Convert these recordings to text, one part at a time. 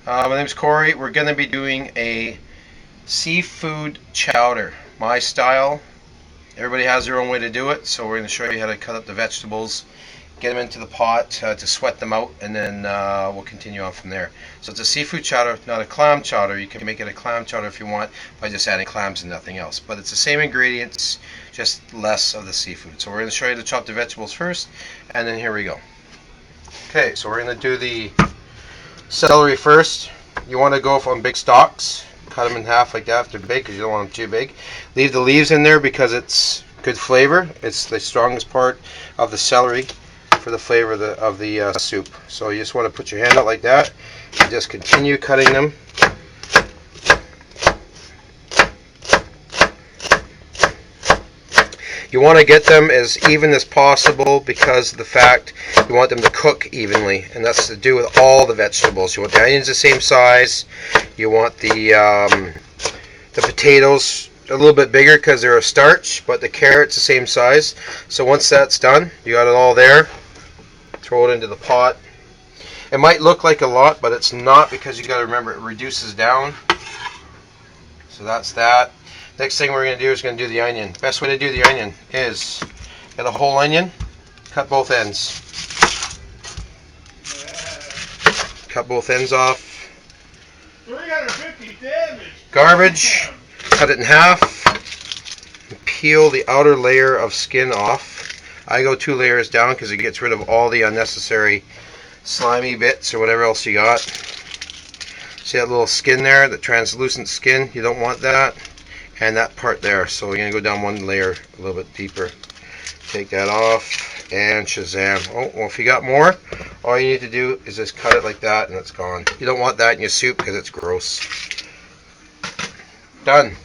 My name's Cory. We're going to be doing a seafood chowder, my style. Everybody has their own way to do it, so we're going to show you how to cut up the vegetables, get them into the pot to sweat them out, and then we'll continue on from there. So it's a seafood chowder, not a clam chowder. You can make it a clam chowder if you want by just adding clams and nothing else. But it's the same ingredients, just less of the seafood. So we're going to show you how to chop the vegetables first, and then here we go. Okay, so we're going to do the celery first. You want to go on big stalks. Cut them in half like that if they're big, because you don't want them too big. Leave the leaves in there because it's good flavor. It's the strongest part of the celery for the flavor of the soup. So you just want to put your hand out like that and just continue cutting them. You want to get them as even as possible because of the fact you want them to cook evenly, and that's to do with all the vegetables. You want the onions the same size. You want the potatoes a little bit bigger because they're a starch, but the carrots the same size. So once that's done, you got it all there. Throw it into the pot. It might look like a lot, but it's not, because you got to remember it reduces down. So that's that. Next thing we're going to do is going to do the onion. Best way to do the onion is get a whole onion, cut both ends. Cut both ends off. 350 damage. Garbage. Cut it in half. And peel the outer layer of skin off. I go 2 layers down because it gets rid of all the unnecessary slimy bits or whatever else you got. See that little skin there, the translucent skin? You don't want that. And that part there. So we're going to go down 1 layer a little bit deeper. Take that off and shazam. Oh, well, if you got more, all you need to do is just cut it like that and it's gone. You don't want that in your soup because it's gross. Done.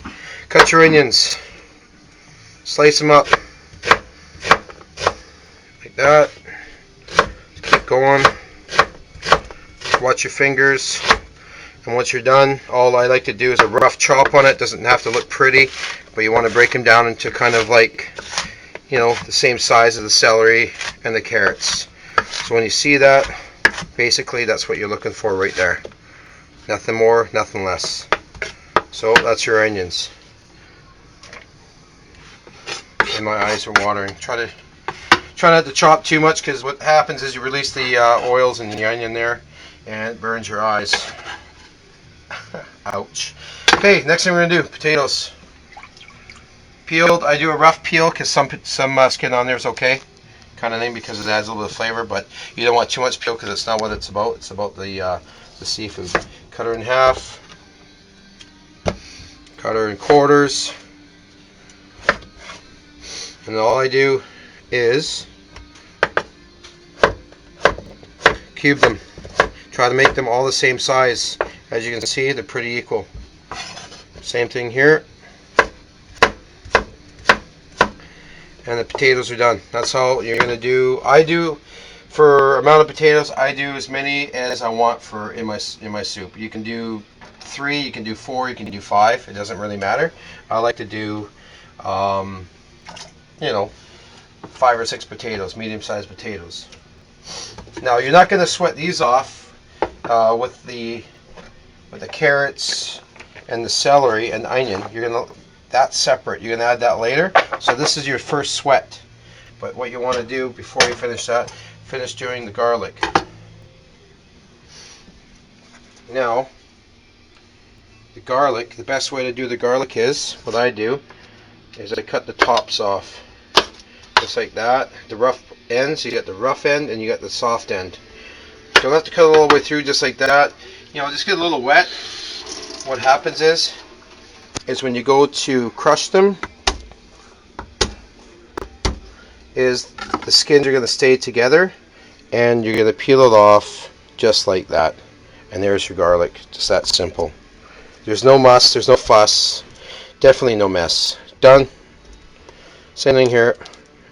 Cut your onions. Slice them up. Like that. Keep going. Watch your fingers. And once you're done, all I like to do is a rough chop on it. Doesn't have to look pretty, but you want to break them down into kind of like, you know, the same size of the celery and the carrots. So when you see that, basically that's what you're looking for right there. Nothing more, nothing less. So that's your onions. And my eyes are watering. Try not to chop too much, because what happens is you release the oils in the onion there, and it burns your eyes. Ouch. Okay, next thing we're gonna do, potatoes. Peeled. I do a rough peel because some skin on there is okay, kind of thing, because it adds a little bit of flavor. But you don't want too much peel because it's not what it's about. It's about the seafood. Cut her in half. Cut her in quarters. And all I do is cube them. Try to make them all the same size. As you can see, they're pretty equal. Same thing here. And the potatoes are done. That's how you're going to do. I do, for amount of potatoes, I do as many as I want for in my soup. You can do 3, you can do 4, you can do 5. It doesn't really matter. I like to do, you know, 5 or 6 potatoes, medium-sized potatoes. Now you're not going to sweat these off with the carrots and the celery and onion. You're gonna, that's separate. You're gonna add that later. So this is your first sweat. But what you want to do before you finish that, finish doing the garlic. Now, the garlic, the best way to do the garlic is, what I do, is I cut the tops off. Just like that. The rough ends, you got the rough end and you got the soft end. Don't have to cut it all the way through, just like that. You know, just get a little wet. What happens is when you go to crush them, is the skins are going to stay together, and you're going to peel it off just like that. And there's your garlic. Just that simple. There's no muss, there's no fuss, definitely no mess. Done. Same thing here,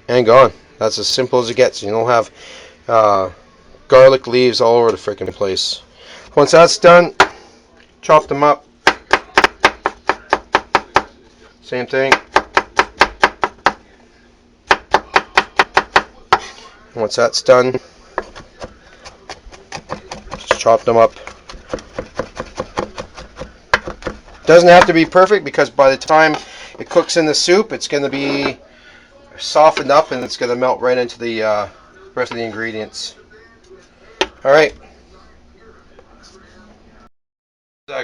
and gone. That's as simple as it gets. You don't have garlic leaves all over the freaking place. Once that's done, chop them up. Same thing. Once that's done, just chop them up Doesn't have to be perfect because by the time it cooks in the soup, it's going to be softened up and it's going to melt right into the rest of the ingredients. All right.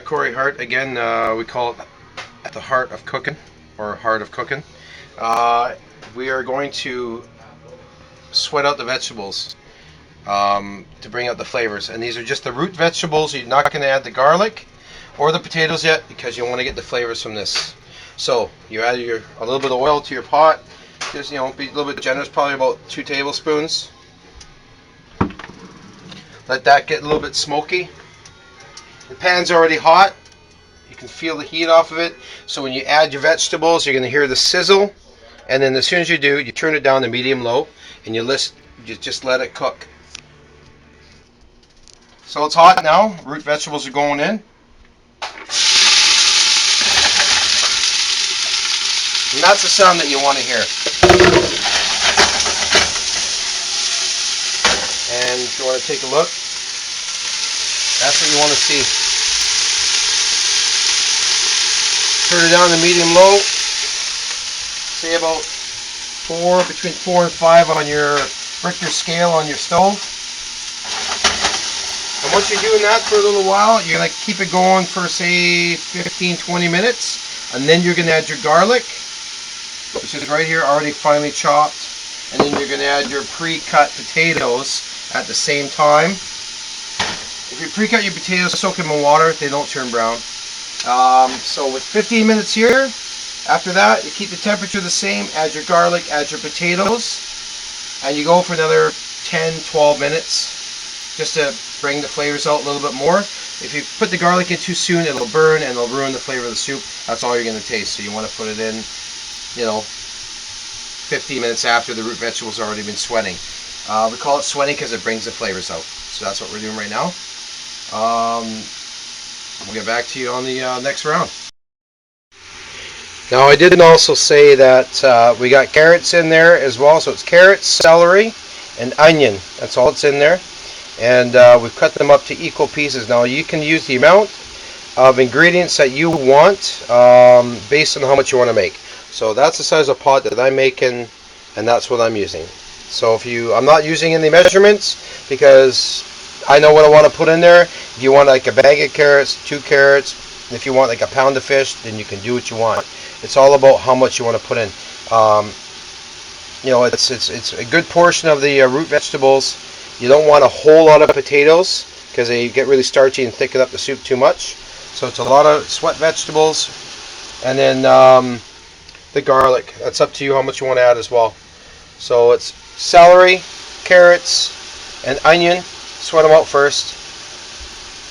Cory Hart again. We call it at the heart of cooking, or heart of cooking. We are going to sweat out the vegetables to bring out the flavors, and these are just the root vegetables. You're not going to add the garlic or the potatoes yet because you want to get the flavors from this. So you add a little bit of oil to your pot. Just be a little bit generous, probably about 2 tablespoons. Let that get a little bit smoky. The pan's already hot. You can feel the heat off of it. So when you add your vegetables, you're going to hear the sizzle. And then as soon as you do, you turn it down to medium-low, and you just let it cook. So it's hot now. Root vegetables are going in. And that's the sound that you want to hear. And if you want to take a look, that's what you want to see. Turn it down to medium-low. Say about between 4 and 5 on your Richter scale on your stove. And once you're doing that for a little while, you're going to keep it going for say 15-20 minutes, and then you're going to add your garlic, which is right here already finely chopped, and then you're going to add your pre-cut potatoes at the same time. If you pre-cut your potatoes, soak them in water, they don't turn brown. So with 15 minutes here, after that, you keep the temperature the same, add your garlic, add your potatoes, and you go for another 10-12 minutes just to bring the flavors out a little bit more. If you put the garlic in too soon, it'll burn and it'll ruin the flavor of the soup. That's all you're going to taste. So you want to put it in, 15 minutes after the root vegetables have already been sweating. We call it sweating because it brings the flavors out. So that's what we're doing right now. We'll get back to you on the next round. Now I didn't also say that we got carrots in there as well. So it's carrots, celery, and onion. That's all that's in there. And we've cut them up to equal pieces. Now you can use the amount of ingredients that you want based on how much you want to make. So that's the size of pot that I'm making, and that's what I'm using. So I'm not using any measurements because I know what I want to put in there. If you want like a bag of carrots, 2 carrots, if you want like a pound of fish, then you can do what you want. It's all about how much you want to put in. It's a good portion of the root vegetables. You don't want a whole lot of potatoes because they get really starchy and thicken up the soup too much. So it's a lot of sweat vegetables, and then the garlic. That's up to you how much you want to add as well. So it's celery, carrots, and onion. Sweat them out first.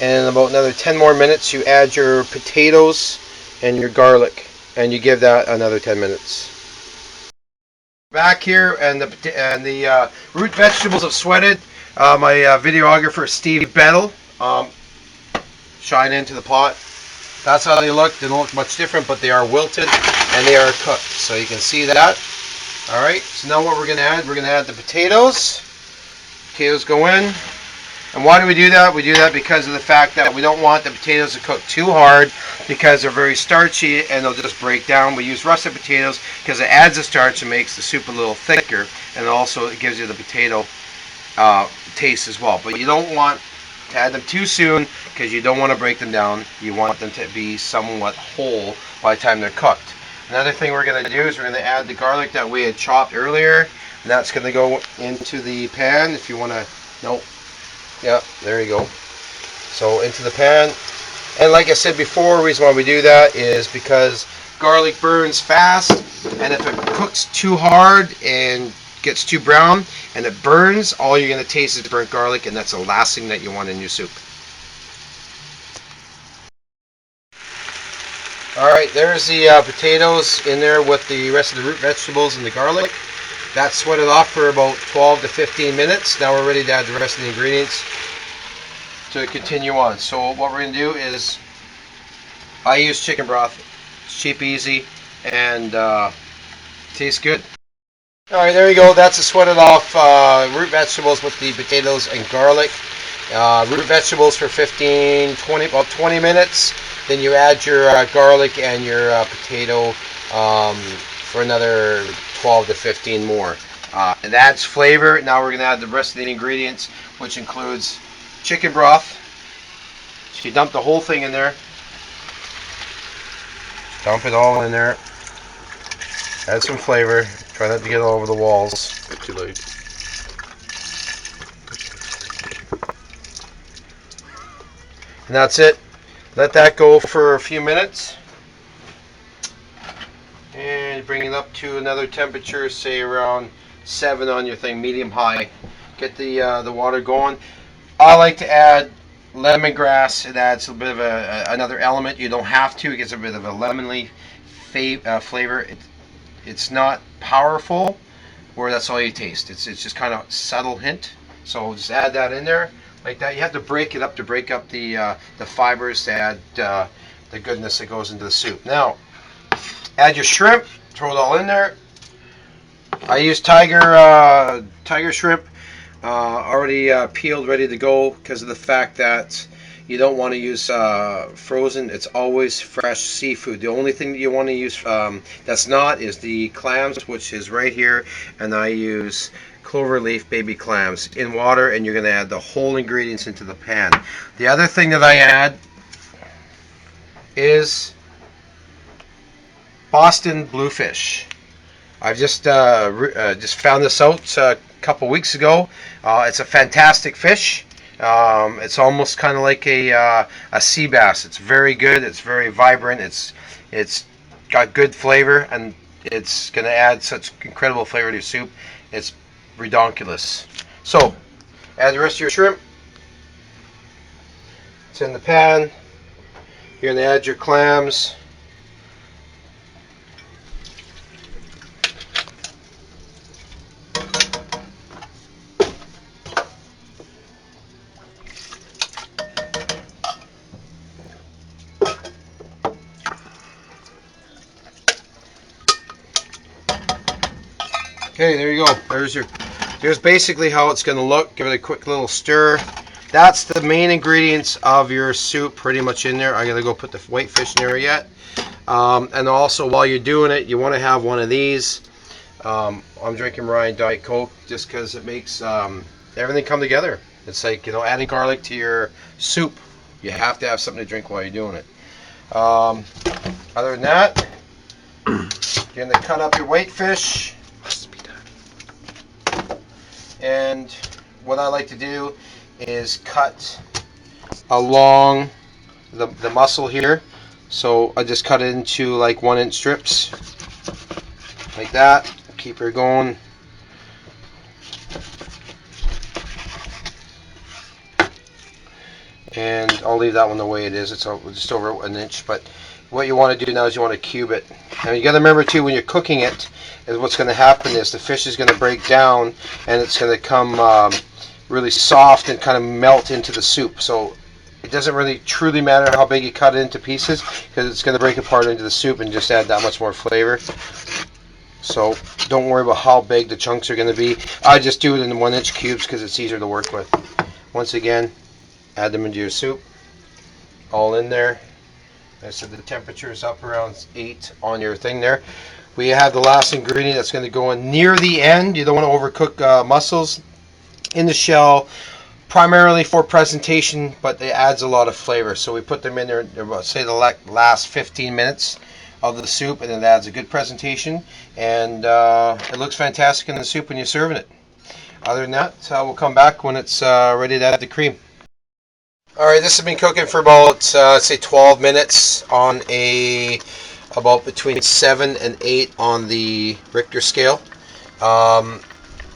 And in about another 10 more minutes, you add your potatoes and your garlic, and you give that another 10 minutes. Back here, and the root vegetables have sweated. My videographer Steve Bettle shine into the pot. That's how they look. They don't look much different, but they are wilted and they are cooked. So you can see that. All right. So now what we're going to add? We're going to add the potatoes. Potatoes go in. And why do we do that? We do that because of the fact that we don't want the potatoes to cook too hard because they're very starchy and they'll just break down. We use russet potatoes because it adds the starch and makes the soup a little thicker, and also it gives you the potato taste as well. But you don't want to add them too soon because you don't want to break them down. You want them to be somewhat whole by the time they're cooked. Another thing we're going to do is we're going to add the garlic that we had chopped earlier, and that's going to go into the pan. If you want to, nope. Yeah, there you go. So into the pan. And like I said before, the reason why we do that is because garlic burns fast, and if it cooks too hard and gets too brown and it burns, all you're going to taste is burnt garlic, and that's the last thing that you want in your soup. Alright, there's the potatoes in there with the rest of the root vegetables and the garlic. That sweated off for about 12 to 15 minutes. Now we're ready to add the rest of the ingredients to continue on. So what we're going to do is, I use chicken broth. It's cheap, easy, and tastes good. Alright, there you go. That's the sweated off root vegetables with the potatoes and garlic. Root vegetables for about 20 minutes. Then you add your garlic and your potato for another 12 to 15 more. It adds flavor. Now we're going to add the rest of the ingredients, which includes chicken broth. So you dump the whole thing in there. Dump it all in there. Add some flavor. Try not to get all over the walls. Too late. And that's it. Let that go for a few minutes. And bring it up to another temperature, say around 7 on your thing, medium high. Get the water going. I like to add lemongrass. It adds a bit of another element. You don't have to. It gets a bit of a lemony flavor. It's not powerful, where that's all you taste. It's just kind of subtle hint. So just add that in there like that. You have to break it up to break up the fibers to add the goodness that goes into the soup. Now, add your shrimp. Throw it all in there. I use tiger shrimp, already peeled, ready to go, because of the fact that you don't want to use frozen. It's always fresh seafood. The only thing that you want to use that's not is the clams, which is right here, and I use cloverleaf baby clams in water, and you're going to add the whole ingredients into the pan. The other thing that I add is Boston bluefish. I've just found this out a couple weeks ago. It's a fantastic fish. It's almost kind of like a sea bass. It's very good. It's very vibrant. It's got good flavor, and it's going to add such incredible flavor to your soup. It's redonkulous. So, add the rest of your shrimp. It's in the pan. You're going to add your clams. Okay, there you go. Here's basically how it's going to look. Give it a quick little stir. That's the main ingredients of your soup pretty much in there. I gotta go put the white fish in there yet. And also, while you're doing it, you want to have one of these. I'm drinking Ryan Diet Coke just because it makes everything come together. It's like, adding garlic to your soup. You have to have something to drink while you're doing it. Other than that, you're going to cut up your white fish. And what I like to do is cut along the muscle here. So I just cut it into like 1-inch strips, like that. Keep her going. And I'll leave that one the way it is. It's just over 1 inch. But what you want to do now is you want to cube it. Now you got to remember too, when you're cooking it, is what's going to happen is the fish is going to break down, and it's going to come really soft and kind of melt into the soup. So it doesn't really truly matter how big you cut it into pieces, because it's going to break apart into the soup and just add that much more flavor. So don't worry about how big the chunks are going to be. I just do it in 1-inch cubes because it's easier to work with. Once again, add them into your soup. All in there. I said the temperature is up around 8 on your thing there. We have the last ingredient that's going to go in near the end. You don't want to overcook mussels in the shell, primarily for presentation, but it adds a lot of flavor. So we put them in there, say the last 15 minutes of the soup, and it adds a good presentation, and it looks fantastic in the soup when you're serving it. Other than that, we'll come back when it's ready to add the cream. Alright, this has been cooking for about, say 12 minutes on about between 7 and 8 on the Richter scale.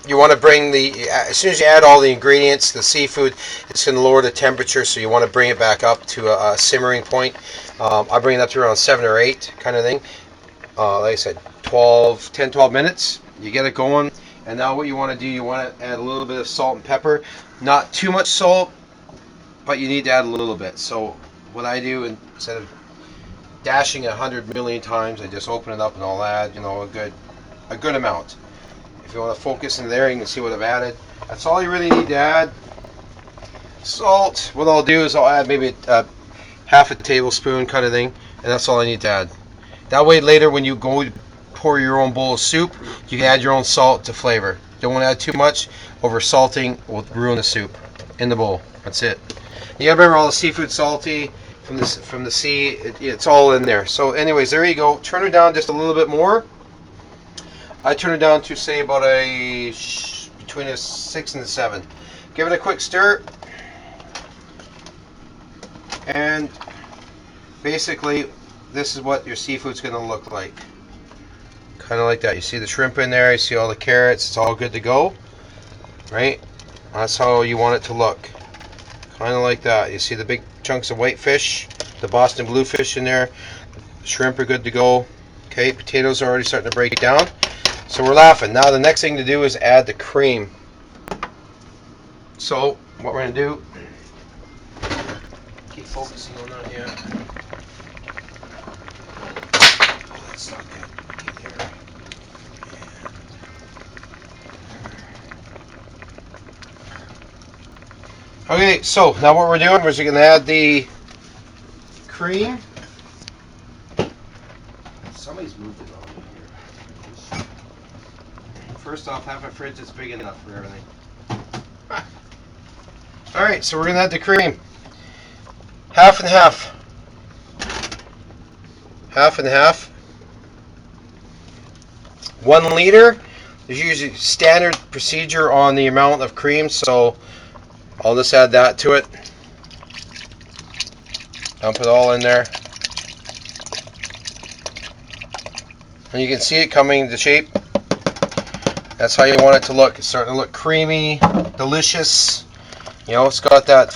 You want to bring as soon as you add all the ingredients, the seafood, it's going to lower the temperature, so you want to bring it back up to a simmering point. I bring it up to around 7 or 8 kind of thing. Like I said, 10, 12 minutes, you get it going. And now what you want to do, you want to add a little bit of salt and pepper. Not too much salt, but you need to add a little bit. So what I do, instead of dashing 100 million times, I just open it up and I'll add, a good amount. If you want to focus in there, you can see what I've added. That's all you really need to add. Salt. What I'll do is I'll add maybe half a tablespoon kind of thing, and that's all I need to add. That way later when you go pour your own bowl of soup, you can add your own salt to flavor. Don't want to add too much. Over salting will ruin the soup in the bowl. That's it. You gotta remember all the seafood salty from the sea. It's all in there. So anyways, there you go. Turn it down just a little bit more. I turn it down to say about between a 6 and a 7. Give it a quick stir, and basically this is what your seafood's going to look like. Kind of like that. You see the shrimp in there, you see all the carrots, it's all good to go, right? That's how you want it to look. Kind of like that. You see the big chunks of white fish, the Boston bluefish in there. The shrimp are good to go. Okay, potatoes are already starting to break down. So we're laughing. Now the next thing to do is add the cream. So what we're going to do, keep focusing on that here. Oh, that's not good. Okay, there. Okay, so now what we're doing is we're going to add the cream. Somebody's moved it on here. First off, have a fridge that's big enough for everything. Alright, so we're going to add the cream. Half and half. Half and half. 1 liter is usually standard procedure on the amount of cream, so I'll just add that to it. Dump it all in there. And you can see it coming to shape. That's how you want it to look. It's starting to look creamy, delicious. You know, it's got that,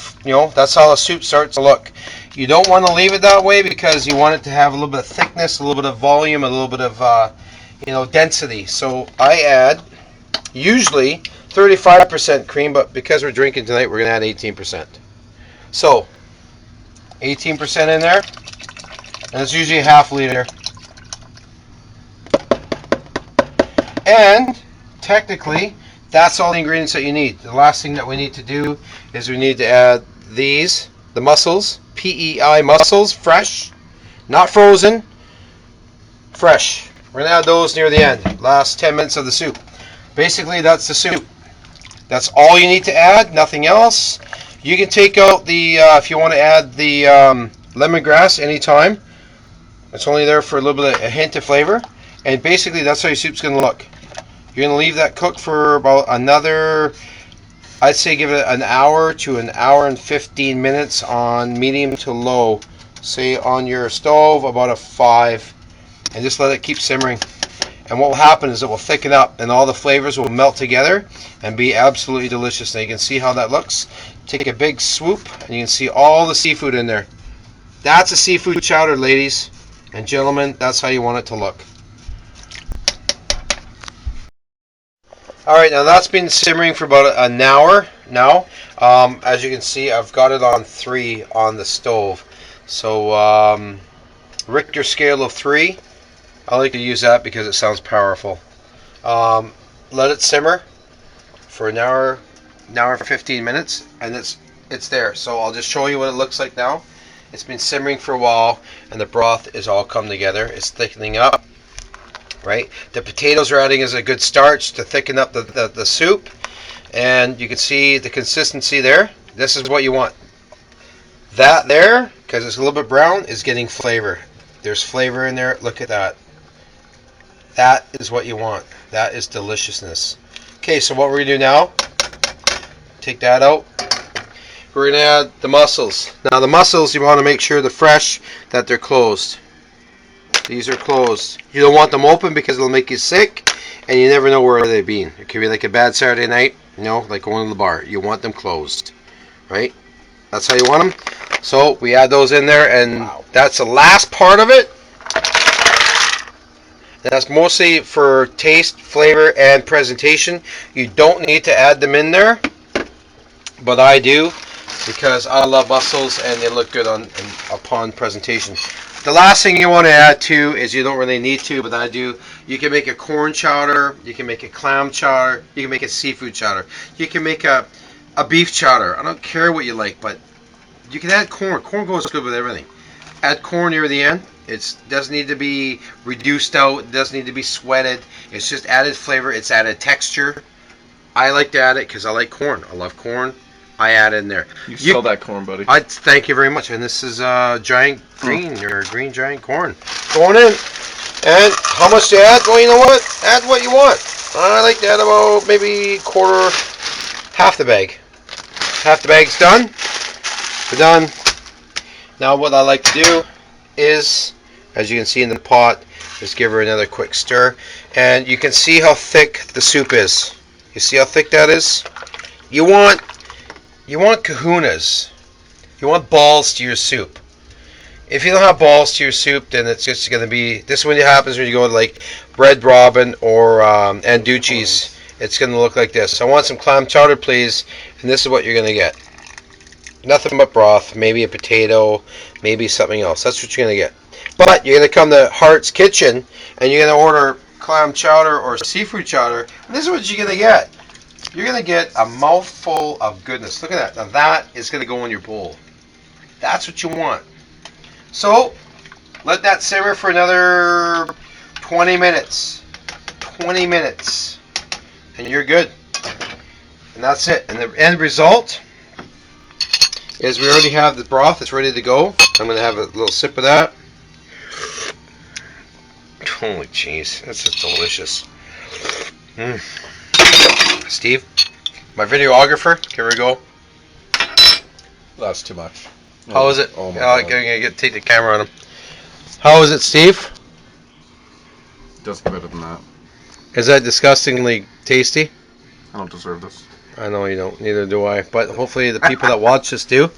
that's how the soup starts to look. You don't want to leave it that way because you want it to have a little bit of thickness, a little bit of volume, a little bit of, density. So I add usually 35% cream, but because we're drinking tonight, we're going to add 18%. So 18% in there, and it's usually a half liter. And technically, that's all the ingredients that you need. The last thing that we need to do is we need to add the mussels, PEI mussels, fresh, not frozen, fresh. We're going to add those near the end, last 10 minutes of the soup. Basically, that's the soup. That's all you need to add, nothing else. You can take out the, if you want to add the lemongrass anytime. It's only there for a little bit of a hint of flavor. And basically, that's how your soup's going to look. You're going to leave that cook for about another, I'd say give it an hour to an hour and 15 minutes on medium to low. Say on your stove, about a 5. And just let it keep simmering. And what will happen is it will thicken up and all the flavors will melt together and be absolutely delicious. Now you can see how that looks. Take a big swoop and you can see all the seafood in there. That's a seafood chowder, ladies and gentlemen. That's how you want it to look. Alright, now that's been simmering for about an hour now. As you can see, I've got it on 3 on the stove. So, Richter scale of 3. I like to use that because it sounds powerful. Let it simmer for an hour and 15 minutes, and it's there. So I'll just show you what it looks like now. It's been simmering for a while, and the broth is all come together. It's thickening up. Right, the potatoes are adding as a good starch to thicken up the soup, and you can see the consistency there. This is what you want. That there, because it's a little bit brown, is getting flavor. There's flavor in there. Look at that. That is what you want. That is deliciousness. Okay, so what we're going to do now, take that out. We're going to add the mussels. Now the mussels, you want to make sure they're fresh, that they're closed. These are closed. You don't want them open because it'll make you sick, and you never know where they've been. It could be like a bad Saturday night, like going to the bar. You want them closed, right? That's how you want them. So we add those in there, and that's the last part of it. That's mostly for taste, flavor, and presentation. You don't need to add them in there, but I do because I love mussels and they look good upon presentation. The last thing you want to add too is, you don't really need to, but I do. You can make a corn chowder, you can make a clam chowder, you can make a seafood chowder, you can make a beef chowder. I don't care what you like, but you can add corn. Corn goes good with everything. Add corn near the end. It doesn't need to be reduced out. It doesn't need to be sweated. It's just added flavor. It's added texture. I like to add it because I like corn. I love corn. I add it in there. You sell that corn, buddy. I thank you very much. And this is giant green or green giant corn going in. And how much to add? Well, you know what? Add what you want. I like to add about maybe quarter, half the bag. Half the bag's done. We're done. Now what I like to do is, as you can see in the pot, just give her another quick stir. And you can see how thick the soup is. You see how thick that is? You want kahunas. You want balls to your soup. If you don't have balls to your soup, then it's just going to be... This is what happens when you go to like Red Robin or Anducci's. It's going to look like this. I want some clam chowder, please. And this is what you're going to get. Nothing but broth. Maybe a potato. Maybe something else. That's what you're going to get. But you're going to come to Hart's Kitchen and you're going to order clam chowder or seafood chowder. And this is what you're going to get. You're going to get a mouthful of goodness. Look at that. Now that is going to go in your bowl. That's what you want. So, let that simmer for another 20 minutes. 20 minutes. And you're good. And that's it. And the end result is we already have the broth. It's ready to go. I'm going to have a little sip of that. Holy jeez. That's just delicious. Steve, my videographer, here we go. That's too much. How is it? Oh my I'm God. going to take the camera on him. How is it, Steve? Does get better than that. Is that disgustingly tasty? I don't deserve this. I know you don't. Neither do I. But hopefully the people that watch this do.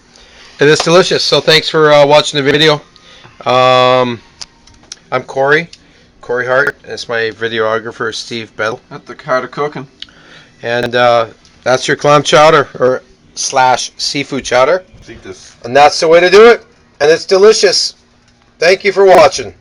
It is delicious. So thanks for watching the video. I'm Cory Hart. And it's my videographer, Steve Bedell. At the Carter cooking. And that's your clam chowder or / seafood chowder. Let's eat this. And that's the way to do it. And it's delicious. Thank you for watching.